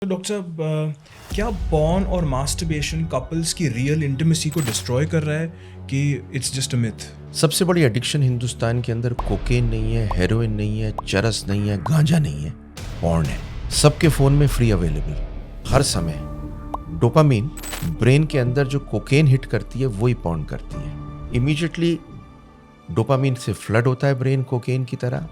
तो डॉक्टर साहब क्या पॉर्न और मास्टरबेशन कपल्स की रियल इंटीमेसी को डिस्ट्रॉय कर रहा है कि इट्स जस्ट अ मिथ? सबसे बड़ी एडिक्शन हिंदुस्तान के अंदर कोकेन नहीं है, हेरोइन नहीं है, चरस नहीं है, गांजा नहीं है, पॉर्न है। सबके फ़ोन में फ्री अवेलेबल हर समय। डोपामीन ब्रेन के अंदर जो कोकेन हिट करती है वही पॉर्न करती है। इमीडिएटली डोपामीन से फ्लड होता है ब्रेन कोकेन की तरह,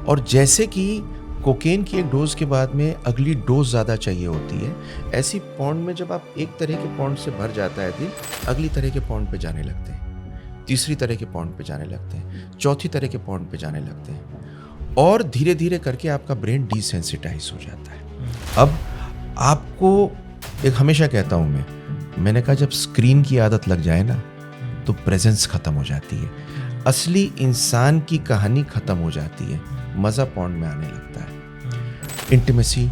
और जैसे कि कोकेन की एक डोज के बाद में अगली डोज ज़्यादा चाहिए होती है, ऐसी पॉर्न में जब आप एक तरह के पॉर्न से भर जाता है दिल, अगली तरह के पॉर्न पे जाने लगते हैं, तीसरी तरह के पॉर्न पे जाने लगते हैं, चौथी तरह के पॉर्न पे जाने लगते हैं, और धीरे धीरे करके आपका ब्रेन डिसेंसिटाइज हो जाता है। अब आपको एक हमेशा कहता हूँ मैंने कहा जब स्क्रीन की आदत लग जाए ना तो प्रेजेंस खत्म हो जाती है, असली इंसान की कहानी खत्म हो जाती है, मज़ा पॉर्न में आने लगता है, इंटीमेसी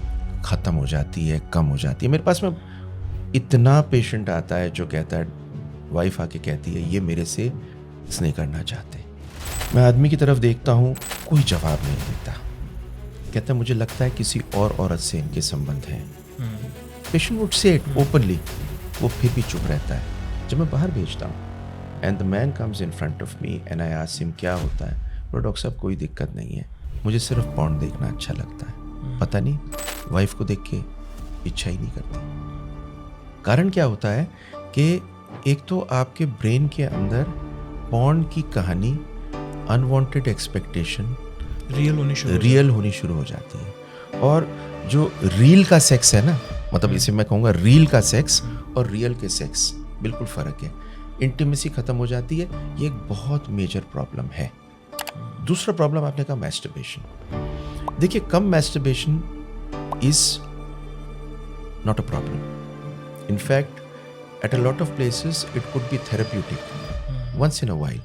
खत्म हो जाती है, कम हो जाती है। मेरे पास में इतना पेशेंट आता है जो कहता है, वाइफ आके कहती है ये मेरे से स्नेह करना चाहते। मैं आदमी की तरफ देखता हूँ, कोई जवाब नहीं देता, कहता है मुझे लगता है किसी और औरत से इनके संबंध हैं। Patient would say it openly, वो फिर भी चुप रहता है। जब मैं बाहर भेजता हूँ and the man comes in front of me and I ask him क्या होता है, बोलो डॉक्टर साहब कोई दिक्कत नहीं है, मुझे सिर्फ पॉर्न देखना अच्छा लगता है। पता नहीं वाइफ को देख के इच्छा ही नहीं करती। कारण क्या होता है कि एक तो आपके ब्रेन के अंदर पॉर्न की कहानी, अनवांटेड एक्सपेक्टेशन रियल होनी शुरू हो जाती है। और जो रील का सेक्स है ना, मतलब इसे मैं कहूँगा रील का सेक्स और रियल के सेक्स बिल्कुल फ़र्क है। इंटीमेसी ख़त्म हो जाती है, ये एक बहुत मेजर प्रॉब्लम है। दूसरा प्रॉब्लम आपने कहा मैस्टरबेशन। देखिए, कम masturbation is not a problem. In fact at a lot of places it could be therapeutic once in a while,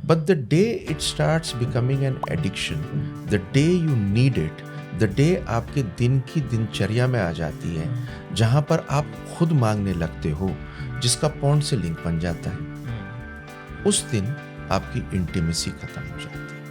but the day it starts becoming an addiction, the day you need it, the day आपके दिन की दिनचर्या में आ जाती है, जहाँ पर आप खुद मांगने लगते हो, जिसका पॉर्न से लिंक बन जाता है, उस दिन आपकी इंटीमेसी खत्म हो जाती है।